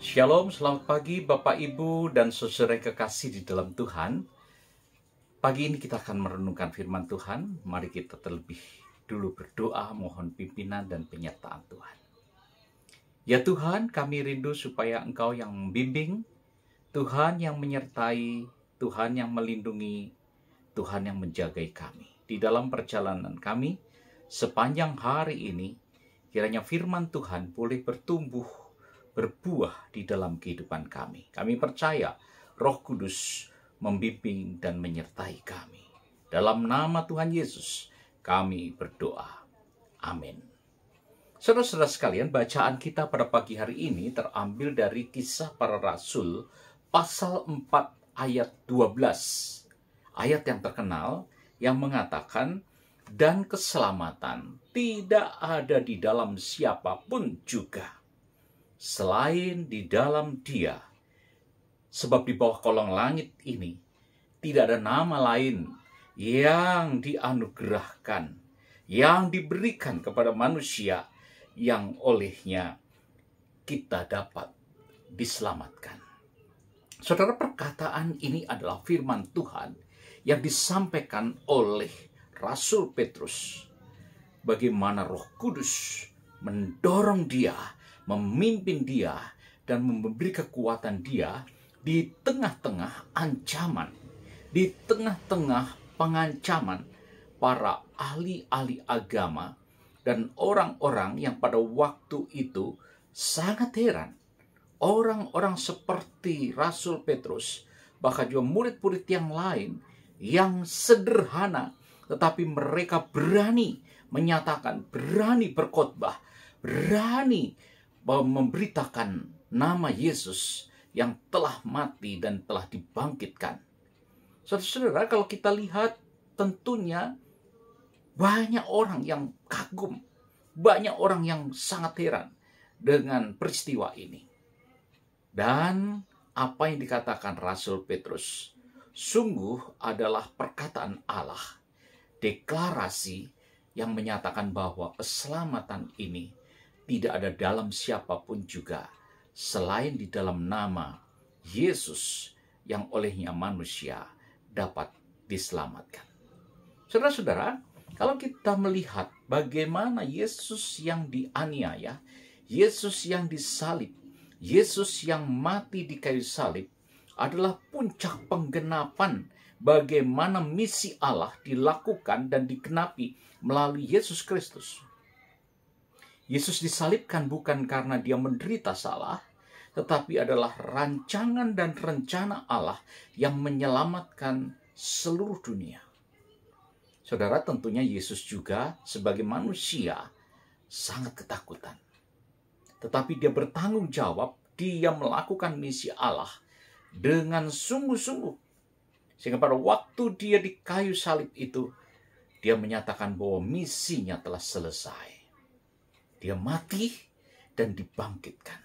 Shalom, selamat pagi Bapak Ibu dan saudara kekasih di dalam Tuhan. Pagi ini kita akan merenungkan firman Tuhan. Mari kita terlebih dulu berdoa, mohon pimpinan dan penyertaan Tuhan. Ya Tuhan, kami rindu supaya Engkau yang membimbing, Tuhan yang menyertai, Tuhan yang melindungi, Tuhan yang menjagai kami. Di dalam perjalanan kami, sepanjang hari ini, kiranya firman Tuhan boleh bertumbuh, berbuah di dalam kehidupan kami. Kami percaya Roh Kudus membimbing dan menyertai kami. Dalam nama Tuhan Yesus kami berdoa. Amin. Saudara-saudara sekalian, bacaan kita pada pagi hari ini terambil dari Kisah Para Rasul pasal 4 ayat 12. Ayat yang terkenal yang mengatakan, dan keselamatan tidak ada di dalam siapapun juga selain di dalam Dia. Sebab di bawah kolong langit ini tidak ada nama lain yang dianugerahkan, yang diberikan kepada manusia, yang olehnya kita dapat diselamatkan. Saudara, perkataan ini adalah firman Tuhan yang disampaikan oleh Rasul Petrus. Bagaimana Roh Kudus mendorong dia, memimpin dia, dan memberi kekuatan dia di tengah-tengah ancaman, di tengah-tengah pengancaman para ahli-ahli agama dan orang-orang yang pada waktu itu sangat heran. Orang-orang seperti Rasul Petrus, bahkan juga murid-murid yang lain yang sederhana, tetapi mereka berani menyatakan, berani berkhotbah, berani memberitakan nama Yesus yang telah mati dan telah dibangkitkan. Saudara-saudara, kalau kita lihat tentunya banyak orang yang kagum, banyak orang yang sangat heran dengan peristiwa ini. Dan apa yang dikatakan Rasul Petrus sungguh adalah perkataan Allah, deklarasi yang menyatakan bahwa keselamatan ini tidak ada dalam siapapun juga selain di dalam nama Yesus yang olehnya manusia dapat diselamatkan. Saudara-saudara, kalau kita melihat bagaimana Yesus yang dianiaya, Yesus yang disalib, Yesus yang mati di kayu salib adalah puncak penggenapan bagaimana misi Allah dilakukan dan digenapi melalui Yesus Kristus. Yesus disalibkan bukan karena dia menderita salah, tetapi adalah rancangan dan rencana Allah yang menyelamatkan seluruh dunia. Saudara, tentunya Yesus juga sebagai manusia sangat ketakutan. Tetapi dia bertanggung jawab, dia melakukan misi Allah dengan sungguh-sungguh. Sehingga pada waktu dia di kayu salib itu, dia menyatakan bahwa misinya telah selesai. Dia mati dan dibangkitkan.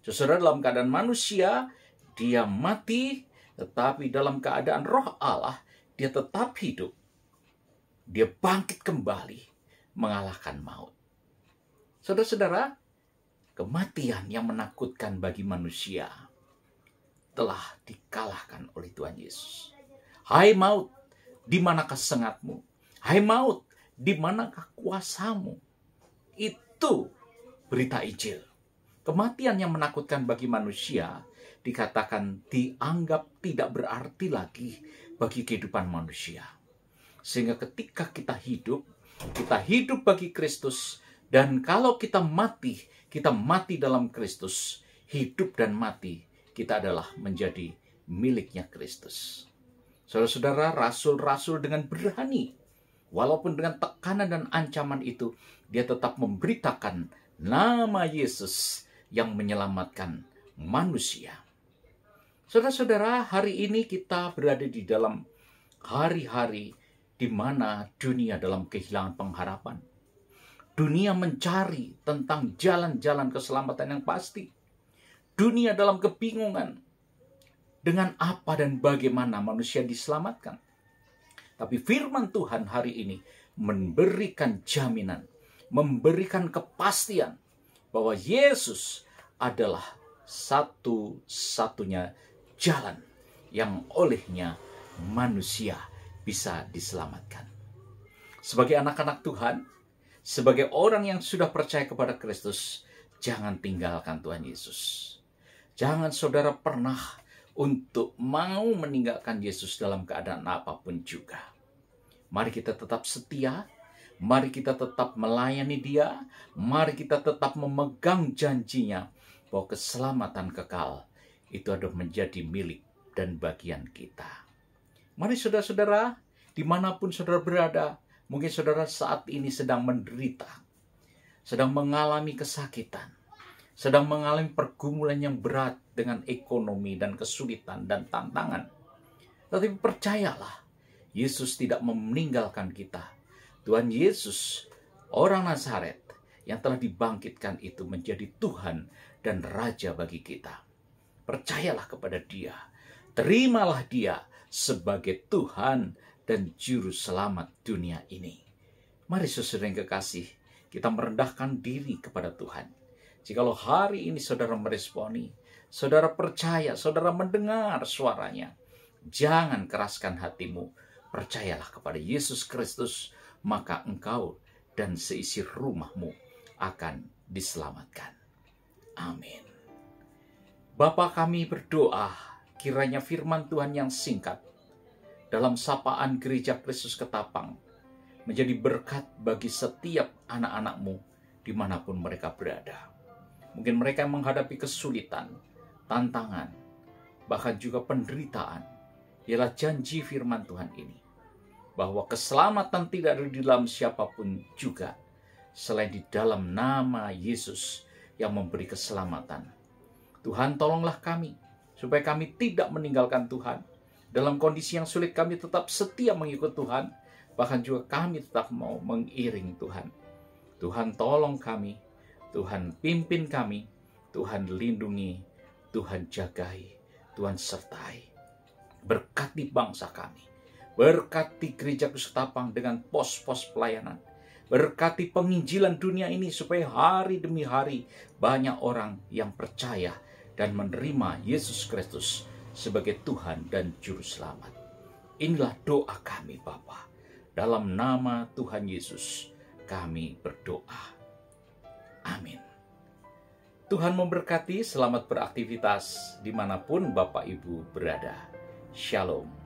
Saudara, dalam keadaan manusia, dia mati, tetapi dalam keadaan roh Allah, dia tetap hidup. Dia bangkit kembali, mengalahkan maut. Saudara-saudara, kematian yang menakutkan bagi manusia telah dikalahkan oleh Tuhan Yesus. Hai maut, di manakah sengatmu? Hai maut, di manakah kuasamu? Itu berita Injil. Kematian yang menakutkan bagi manusia dikatakan dianggap tidak berarti lagi bagi kehidupan manusia. Sehingga ketika kita hidup bagi Kristus. Dan kalau kita mati dalam Kristus. Hidup dan mati kita adalah menjadi miliknya Kristus. Saudara-saudara, rasul-rasul dengan berani, walaupun dengan tekanan dan ancaman itu, dia tetap memberitakan nama Yesus yang menyelamatkan manusia. Saudara-saudara, hari ini kita berada di dalam hari-hari di mana dunia dalam kehilangan pengharapan. Dunia mencari tentang jalan-jalan keselamatan yang pasti. Dunia dalam kebingungan dengan apa dan bagaimana manusia diselamatkan. Tapi firman Tuhan hari ini memberikan jaminan, memberikan kepastian bahwa Yesus adalah satu-satunya jalan yang olehnya manusia bisa diselamatkan. Sebagai anak-anak Tuhan, sebagai orang yang sudah percaya kepada Kristus, jangan tinggalkan Tuhan Yesus. Jangan saudara pernah untuk mau meninggalkan Yesus dalam keadaan apapun juga. Mari kita tetap setia, mari kita tetap melayani Dia, mari kita tetap memegang janjinya bahwa keselamatan kekal itu adalah menjadi milik dan bagian kita. Mari saudara-saudara, dimanapun saudara berada, mungkin saudara saat ini sedang menderita, sedang mengalami kesakitan, sedang mengalami pergumulan yang berat dengan ekonomi dan kesulitan dan tantangan. Tetapi percayalah, Yesus tidak meninggalkan kita. Tuhan Yesus, orang Nazaret yang telah dibangkitkan itu menjadi Tuhan dan Raja bagi kita. Percayalah kepada Dia. Terimalah Dia sebagai Tuhan dan Juru Selamat dunia ini. Mari saudara yang kekasih, kita merendahkan diri kepada Tuhan. Jikalau hari ini saudara meresponi, saudara percaya, saudara mendengar suaranya, jangan keraskan hatimu. Percayalah kepada Yesus Kristus, maka engkau dan seisi rumahmu akan diselamatkan. Amin. Bapa, kami berdoa, kiranya firman Tuhan yang singkat dalam sapaan Gereja Kristus Ketapang menjadi berkat bagi setiap anak-anak-Mu dimanapun mereka berada. Mungkin mereka menghadapi kesulitan, tantangan, bahkan juga penderitaan. Ialah janji firman Tuhan ini, bahwa keselamatan tidak ada di dalam siapapun juga, selain di dalam nama Yesus yang memberi keselamatan. Tuhan, tolonglah kami, supaya kami tidak meninggalkan Tuhan. Dalam kondisi yang sulit kami tetap setia mengikut Tuhan, bahkan juga kami tetap mau mengiring Tuhan. Tuhan tolong kami, Tuhan pimpin kami, Tuhan lindungi, Tuhan jagai, Tuhan sertai. Berkati bangsa kami, berkati Gereja Kristus Ketapang dengan pos-pos pelayanan. Berkati penginjilan dunia ini supaya hari demi hari banyak orang yang percaya dan menerima Yesus Kristus sebagai Tuhan dan Juru Selamat. Inilah doa kami Bapa. Dalam nama Tuhan Yesus kami berdoa. Amin. Tuhan memberkati, selamat beraktivitas dimanapun Bapak Ibu berada. Shalom.